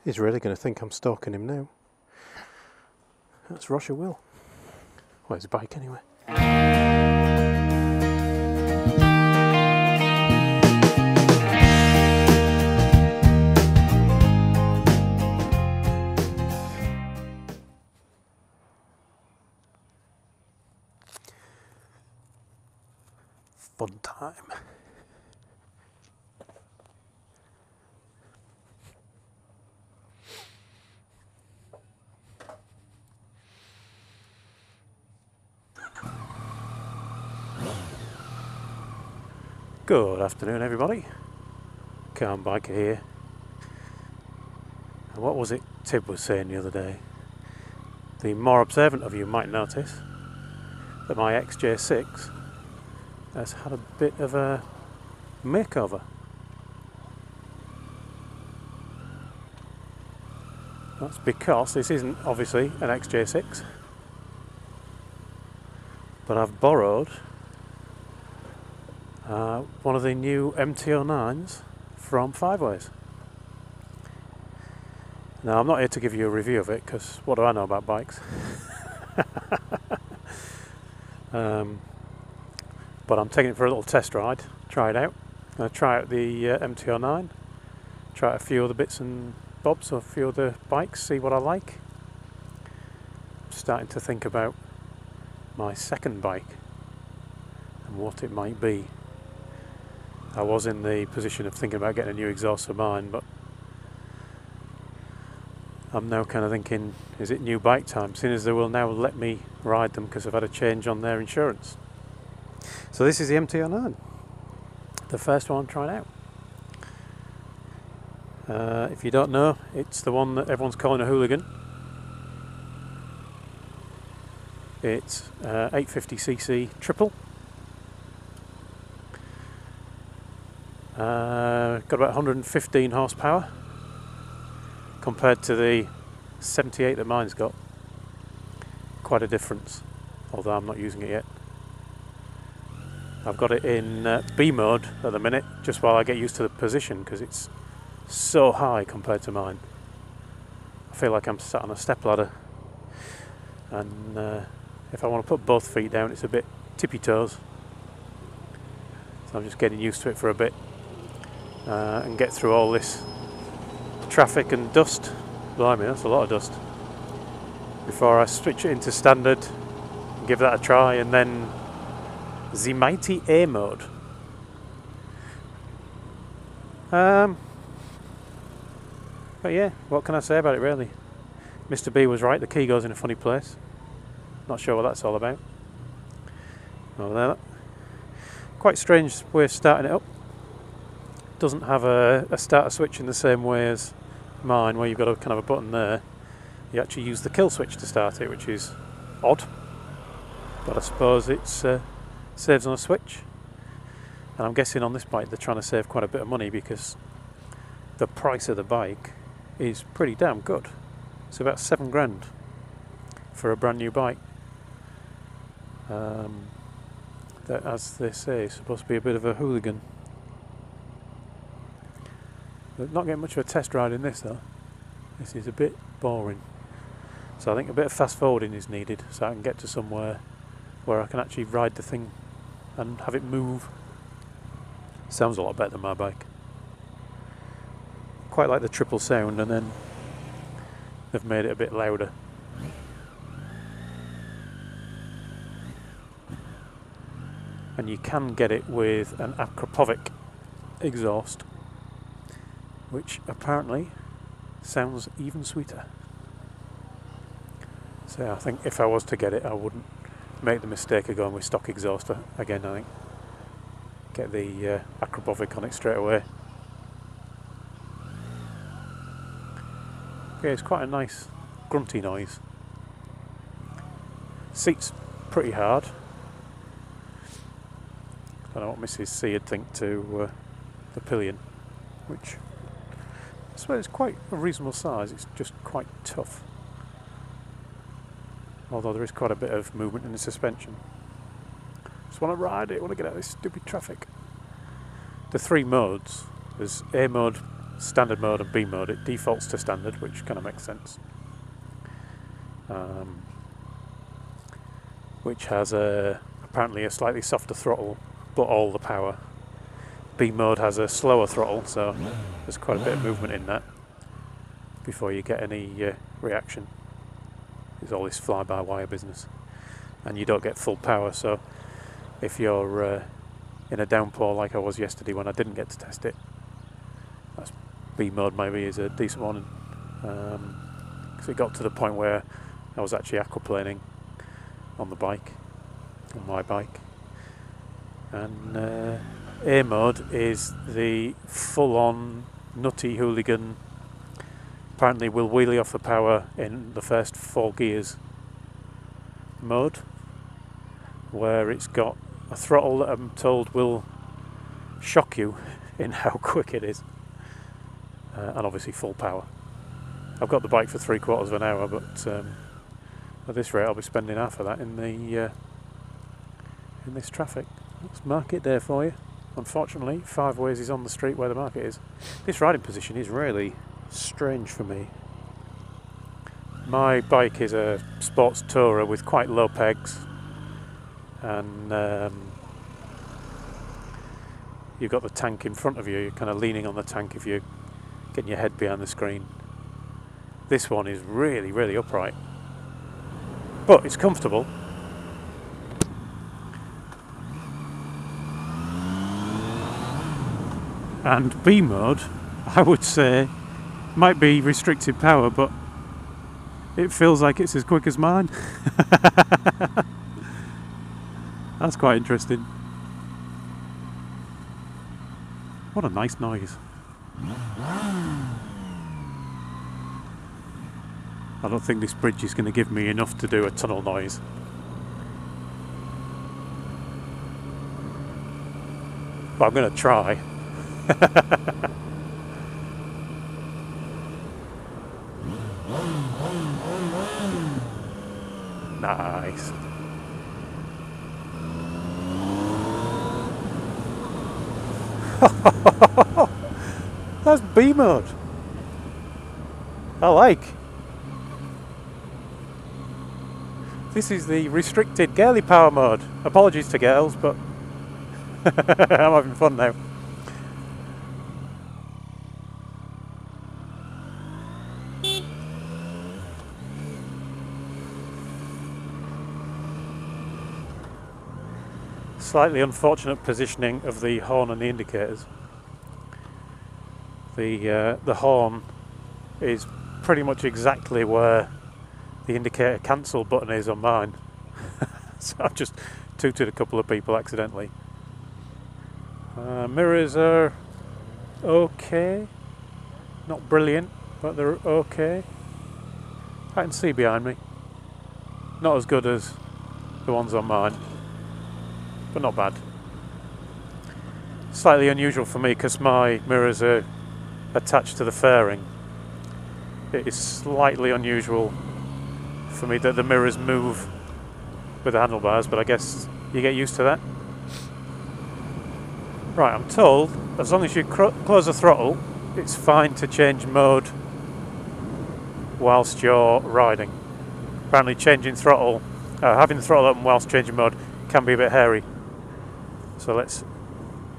He's really going to think I'm stalking him now. That's Roger Will. Well, his bike anyway. Fun time. Good afternoon, everybody. Calm Biker here. And what was it Tib was saying the other day? The more observant of you might notice that my XJ6 has had a bit of a makeover. That's because this isn't obviously an XJ6, but I've borrowed one of the new MT-09s from Fiveways. Now, I'm not here to give you a review of it, because what do I know about bikes? But I'm taking it for a little test ride, try it out. I'm going to try out the MT-09, try out a few other bits and bobs, or a few other bikes, see what I like. I'm starting to think about my second bike and what it might be. I was in the position of thinking about getting a new exhaust for mine, but I'm now kind of thinking, is it new bike time, seeing as they will now let me ride them because I've had a change on their insurance. So this is the MT-09, the first one I'm trying out. If you don't know, it's the one that everyone's calling a hooligan. It's 850cc triple. Got about 115 horsepower compared to the 78 that mine's got. Quite a difference, although I'm not using it yet. I've got it in B mode at the minute, just while I get used to the position, because it's so high compared to mine. I feel like I'm sat on a stepladder, and if I want to put both feet down, it's a bit tippy toes. So I'm just getting used to it for a bit and get through all this traffic and dust. Blimey, that's a lot of dust. Before I switch it into standard, give that a try, and then the mighty A mode. But yeah, what can I say about it really? Mr. B was right, the key goes in a funny place. Not sure what that's all about. Over there. Quite strange way of starting it up. Doesn't have a starter switch in the same way as mine, where you've got a kind of a button there. You actually use the kill switch to start it, which is odd. But I suppose it's saves on a switch. And I'm guessing on this bike they're trying to save quite a bit of money, because the price of the bike is pretty damn good. It's about £7,000 for a brand new bike. That, as they say, is supposed to be a bit of a hooligan. But not getting much of a test ride in this though. This is a bit boring. So I think a bit of fast forwarding is needed, so I can get to somewhere where I can actually ride the thing and have it move. Sounds a lot better than my bike. Quite like the triple sound, and then they've made it a bit louder. And you can get it with an Akrapovic exhaust, which apparently sounds even sweeter. So I think if I was to get it, I wouldn't make the mistake of going with stock exhaust again. I think get the Akrapovic on it straight away. Yeah, it's quite a nice grunty noise. Seat's pretty hard. I don't know what Mrs. C would think to the pillion, which I suppose is quite a reasonable size. It's just quite tough, although there is quite a bit of movement in the suspension. Just want to ride it, want to get out of this stupid traffic. The three modes, there's A mode, standard mode and B mode. It defaults to standard, which kind of makes sense. Which has apparently a slightly softer throttle, but all the power. B mode has a slower throttle, so there's quite a bit of movement in that before you get any reaction. There's all this fly-by-wire business, and you don't get full power. So if you're in a downpour like I was yesterday when I didn't get to test it, that's B mode maybe is a decent one, because it got to the point where I was actually aquaplaning on the bike, on my bike. And A mode is the full-on nutty hooligan, apparently will wheelie off the power in the first 4 gears mode, where it's got a throttle that I'm told will shock you in how quick it is, and obviously full power. I've got the bike for 3/4 of an hour, but at this rate I'll be spending half of that in this traffic. Let's mark it there for you. Unfortunately, 5 ways is on the street where the market is. This riding position is really strange for me. My bike is a sports tourer with quite low pegs, and you've got the tank in front of you. You're kind of leaning on the tank if you're getting your head behind the screen. This one is really, really upright, but it's comfortable. And B mode, I would say, might be restricted power, but it feels like it's as quick as mine. That's quite interesting. What a nice noise. I don't think this bridge is going to give me enough to do a tunnel noise. But I'm going to try. Nice. That's B mode. I like. This is the restricted girly power mode. Apologies to girls, but I'm having fun now. Slightly unfortunate positioning of the horn and the indicators. The horn is pretty much exactly where the indicator cancel button is on mine. So I've just tooted a couple of people accidentally. Mirrors are okay, not brilliant, but they're okay. I can see behind me. Not as good as the ones on mine, but not bad. Slightly unusual for me because my mirrors are attached to the fairing. It is slightly unusual for me that the mirrors move with the handlebars, but I guess you get used to that. Right, I'm told as long as you close the throttle, it's fine to change mode whilst you're riding. Apparently changing throttle, having the throttle open whilst changing mode can be a bit hairy. So let's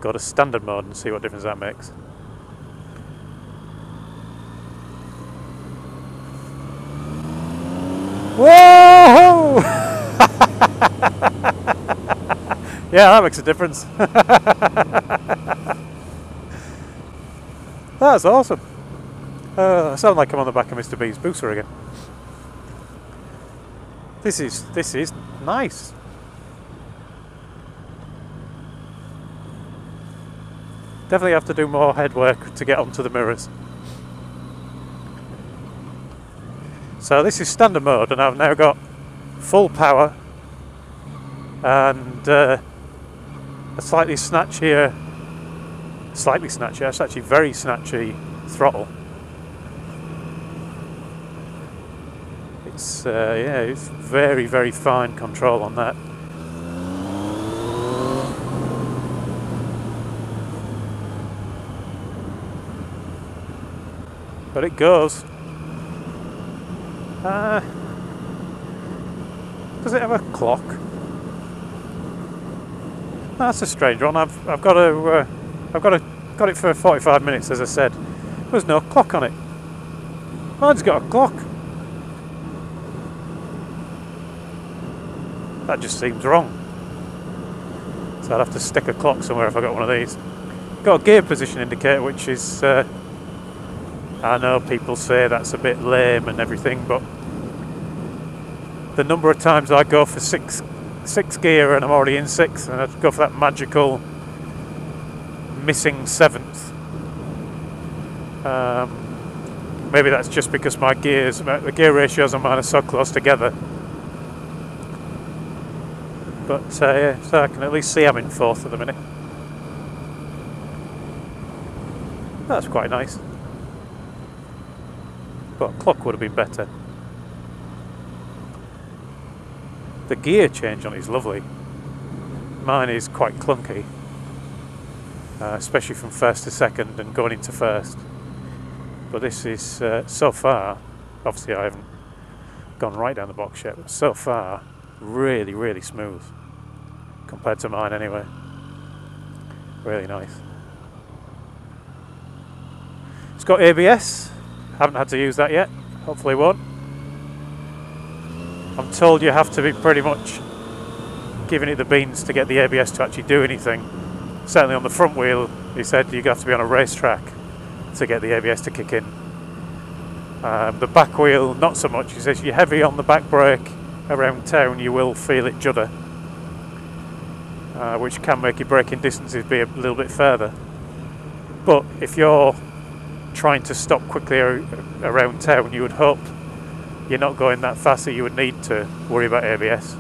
go to standard mode and see what difference that makes. Whoa! Yeah, that makes a difference. That's awesome. I sound like I'm on the back of Mr. B's booster again. This is nice. Definitely have to do more head work to get onto the mirrors. So this is standard mode, and I've now got full power and a slightly snatchier, it's actually very snatchy throttle. It's yeah, it's very, very fine control on that. but it goes. Does it have a clock? That's a strange one. I've got it for 45 minutes, as I said. There's no clock on it. Mine's got a clock. That just seems wrong. So I'd have to stick a clock somewhere if I got one of these. Got a gear position indicator, which is I know people say that's a bit lame and everything, but the number of times I go for six gear and I'm already in 6th, and I'd go for that magical missing 7th. Maybe that's just because the gear ratios on mine are so close together. But yeah, so I can at least see I'm in 4th at the minute. That's quite nice. But clock would have been better. The gear change on it is lovely. Mine is quite clunky, especially from 1st to 2nd and going into 1st. But this is, so far, obviously I haven't gone right down the box yet, but so far, really, really smooth. Compared to mine anyway. Really nice. It's got ABS. Haven't had to use that yet. Hopefully won't. I'm told you have to be pretty much giving it the beans to get the ABS to actually do anything. Certainly on the front wheel, he said you have to be on a racetrack to get the ABS to kick in. The back wheel, not so much. He says if you're heavy on the back brake around town, you will feel it judder, which can make your braking distances be a little bit further. But if you're trying to stop quickly around town, you would hope you're not going that fast that you would need to worry about ABS,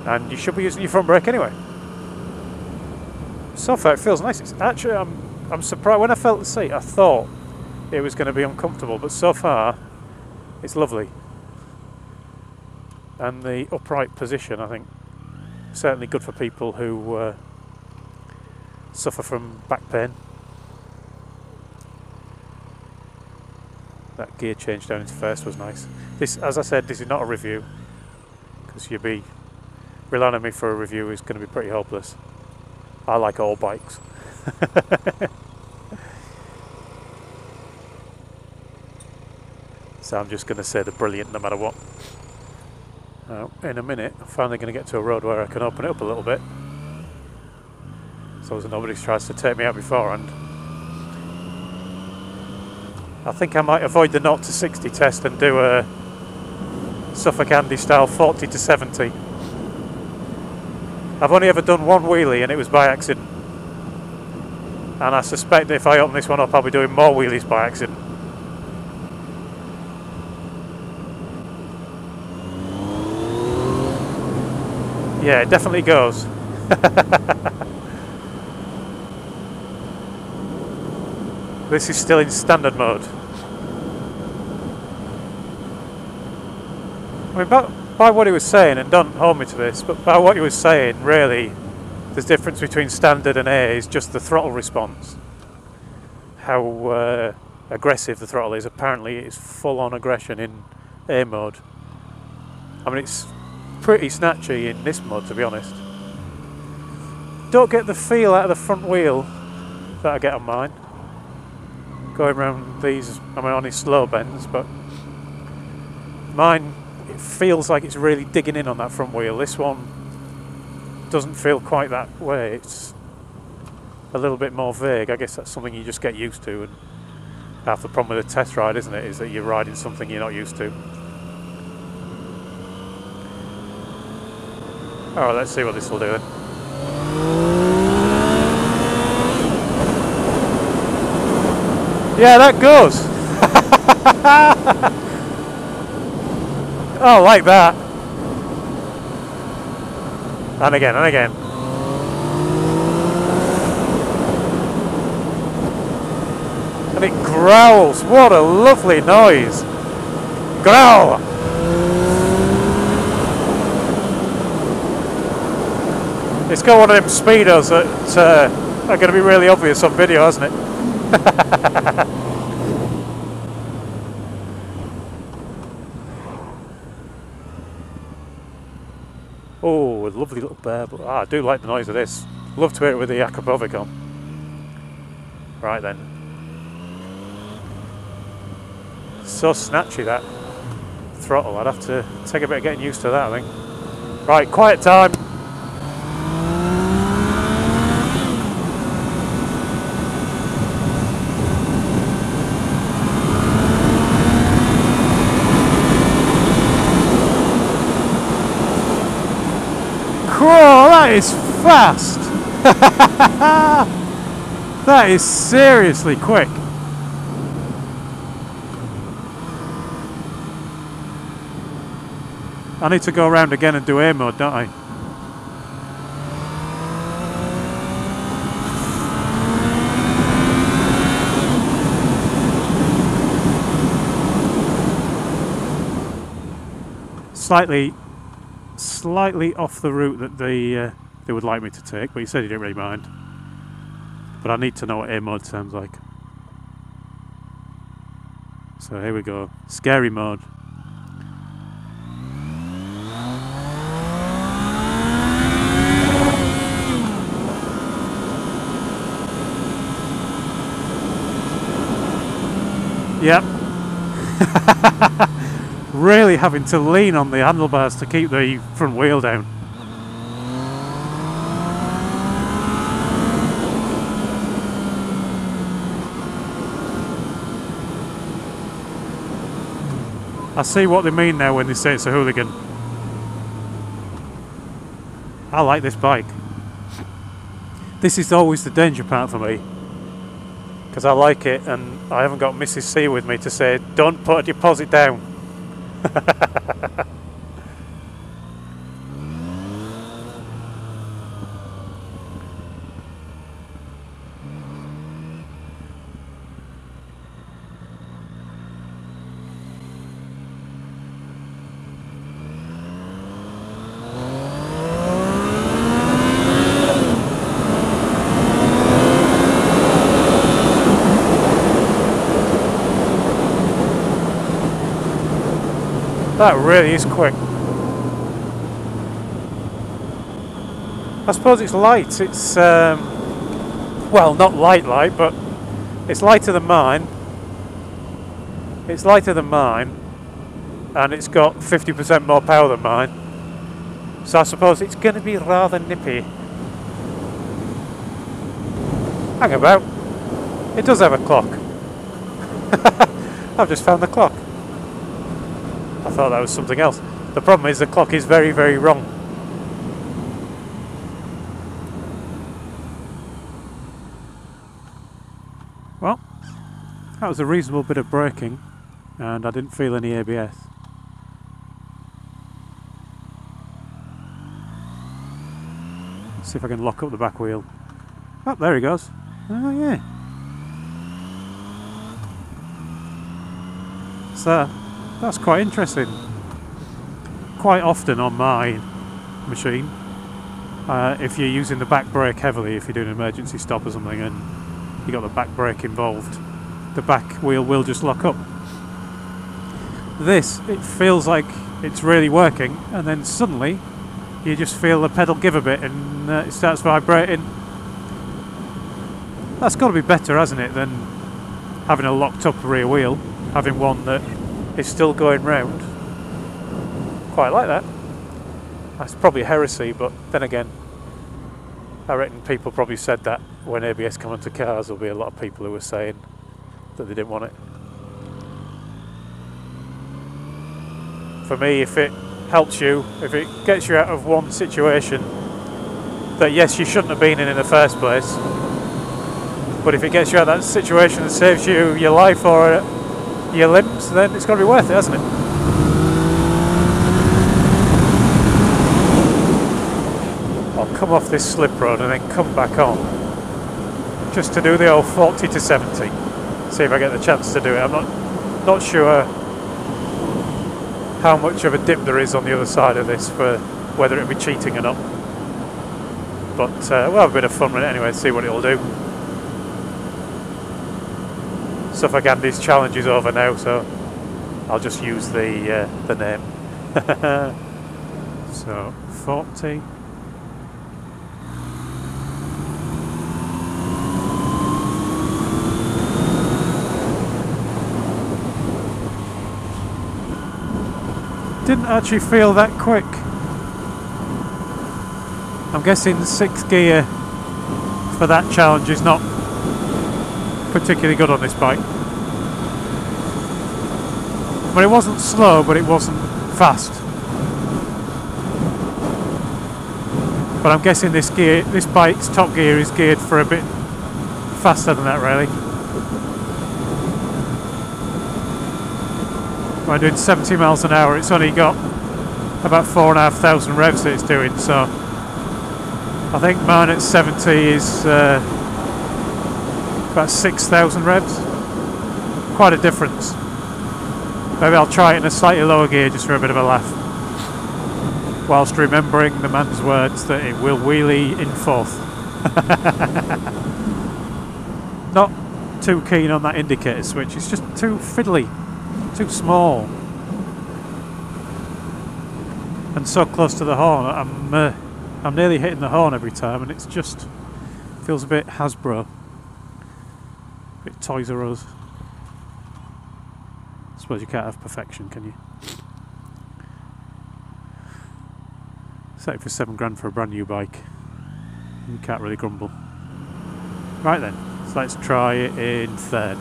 and you should be using your front brake anyway. So far it feels nice. It's actually, I'm surprised. When I felt the seat I thought it was going to be uncomfortable, but so far it's lovely. And the upright position, I think, certainly good for people who suffer from back pain. That gear change down into 1st was nice. This, as I said, this is not a review, because you'd be relying on me for a review is going to be pretty hopeless. I like all bikes. So I'm just going to say they're brilliant no matter what. Now, in a minute, I'm finally going to get to a road where I can open it up a little bit, so as nobody tries to take me out beforehand. I think I might avoid the 0 to 60 test and do a Suffolk Andy style 40 to 70. I've only ever done one wheelie and it was by accident. And I suspect that if I open this one up, I'll be doing more wheelies by accident. Yeah, it definitely goes. This is still in standard mode. I mean, by what he was saying, and don't hold me to this, but by what he was saying, really, the difference between standard and A is just the throttle response. How aggressive the throttle is. Apparently it's full-on aggression in A mode. I mean, it's pretty snatchy in this mode, to be honest. Don't get the feel out of the front wheel that I get on mine. Going around these, I mean, only slow bends, but mine, it feels like it's really digging in on that front wheel. This one doesn't feel quite that way. It's a little bit more vague. I guess that's something you just get used to, and half the problem with a test ride, isn't it, is that you're riding something you're not used to. Alright, let's see what this will do then. Yeah, that goes. Oh, like that. And again, and again. And it growls. What a lovely noise. Growl. It's got one of them speedos that are going to be really obvious on video, hasn't it? Oh, a lovely little bear. I do like the noise of this. Love to hear it with the Akrapovic on. Right then. So snatchy, that throttle. I'd have to take a bit of getting used to that, I think. Right, quiet time. Whoa, that is fast! That is seriously quick. I need to go around again and do air mode, don't I? Slightly off the route that they would like me to take, but he said he didn't really mind. But I need to know what air mode sounds like. So here we go. Scary mode. Yep. Really having to lean on the handlebars to keep the front wheel down. I see what they mean now when they say it's a hooligan. I like this bike. This is always the danger part for me, because I like it and I haven't got Mrs. C with me to say don't put a deposit down. That really is quick. I suppose it's light. It's well, not light, but it's lighter than mine. It's lighter than mine, and it's got 50% more power than mine. So I suppose it's going to be rather nippy. Hang about. It does have a clock. I've just found the clock. I thought that was something else. The problem is the clock is very, very wrong. Well, that was a reasonable bit of braking, and I didn't feel any ABS. See if I can lock up the back wheel. Oh, there he goes. Oh yeah. So that's quite interesting. Quite often on my machine, if you're using the back brake heavily, if you're doing an emergency stop or something and you got the back brake involved, the back wheel will just lock up. This, it feels like it's really working, and then suddenly you just feel the pedal give a bit and it starts vibrating. That's got to be better, hasn't it, than having a locked up rear wheel, having one that is still going round. Quite like that. That's probably heresy, but then again, I reckon people probably said that when ABS come onto cars. There'll be a lot of people who were saying that they didn't want it. For me, if it helps you, if it gets you out of one situation that yes, you shouldn't have been in the first place, but if it gets you out of that situation and saves you your life or your limbs, then it's got to be worth it, hasn't it? I'll come off this slip road and then come back on just to do the old 40 to 70. See if I get the chance to do it. I'm not sure how much of a dip there is on the other side of this for whether it'll be cheating or not. But we'll have a bit of fun with it anyway, see what it'll do. Suffolk Andy's challenge is over now, so I'll just use the name. So 40. Didn't actually feel that quick. I'm guessing 6th gear for that challenge is not particularly good on this bike. But it wasn't slow, but it wasn't fast. But I'm guessing this bike's top gear is geared for a bit faster than that, really. By doing 70 miles an hour, it's only got about 4,500 revs that it's doing, so I think mine at 70 is about 6,000 revs. Quite a difference. Maybe I'll try it in a slightly lower gear just for a bit of a laugh, whilst remembering the man's words that it will wheelie in 4th. Not too keen on that indicator switch, it's just too fiddly, too small, and so close to the horn. I'm nearly hitting the horn every time, and it's just feels a bit Hasbro, a bit Toys R Us. I suppose you can't have perfection, can you? Set it for £7 for a brand new bike. You can't really grumble. Right then, so let's try it in 3rd.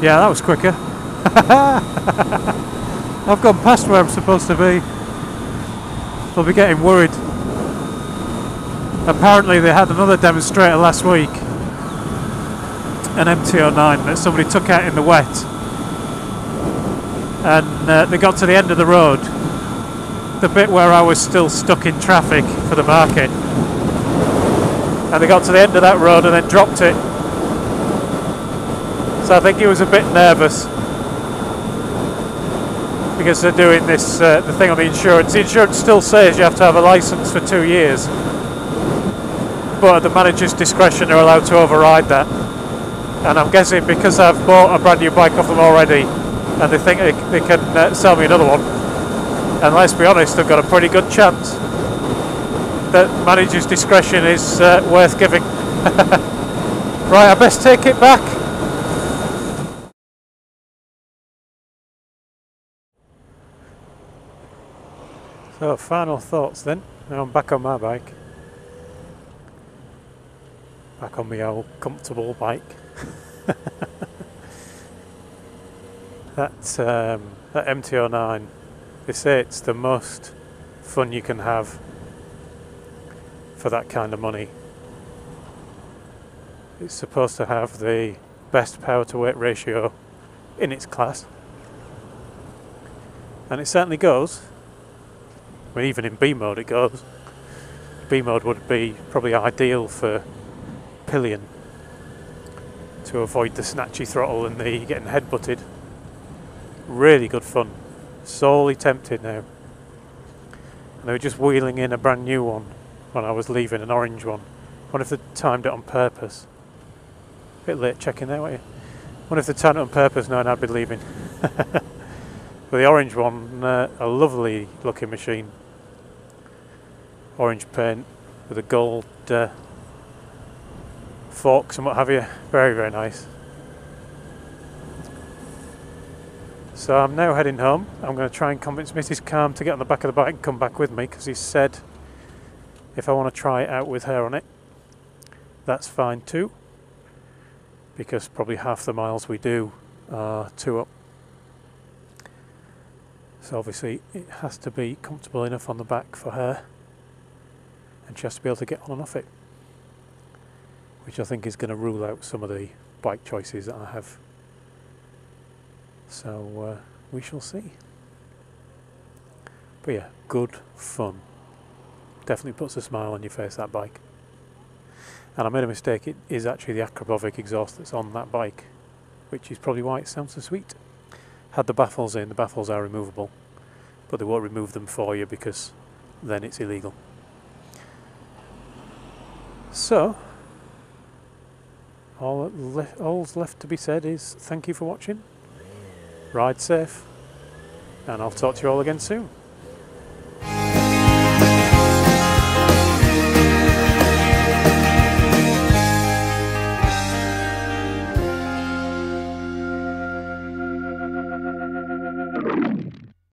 Yeah, that was quicker. I've gone past where I'm supposed to be. They'll be getting worried. Apparently they had another demonstrator last week, an MT-09 that somebody took out in the wet, and they got to the end of the road, the bit where I was still stuck in traffic for the market, and they got to the end of that road and then dropped it. So I think he was a bit nervous because they're doing this the thing on the insurance. The insurance still says you have to have a license for 2 years, but at the manager's discretion they're allowed to override that. And I'm guessing because I've bought a brand new bike off them already, and they think they can sell me another one, and let's be honest, they've got a pretty good chance that manager's discretion is worth giving. Right, I best take it back. So final thoughts then. Now I'm back on my bike. Back on my old comfortable bike. That MT-09, they say it's the most fun you can have for that kind of money. It's supposed to have the best power to weight ratio in its class, and it certainly goes. I mean, even in B mode it goes. B mode would be probably ideal for pillion, to avoid the snatchy throttle and the getting head-butted. Really good fun. Sorely tempted now. And they were just wheeling in a brand new one when I was leaving, an orange one. Wonder if they timed it on purpose. Bit late checking there, weren't you? Wonder if they timed it on purpose knowing I'd be leaving. But the orange one, a lovely looking machine. Orange paint with a gold forks and what have you. Very, very nice. So I'm now heading home. I'm going to try and convince Mrs. Calm to get on the back of the bike and come back with me, because he said if I want to try it out with her on it, that's fine too, because probably half the miles we do are 2 up. So obviously it has to be comfortable enough on the back for her, and she has to be able to get on and off it, which I think is going to rule out some of the bike choices that I have. So we shall see. But yeah, good fun. Definitely puts a smile on your face, that bike. And I made a mistake, it is actually the Akrapovic exhaust that's on that bike, which is probably why it sounds so sweet. Had the baffles in, the baffles are removable, but they won't remove them for you because then it's illegal. So, all's left to be said is thank you for watching, ride safe, and I'll talk to you all again soon.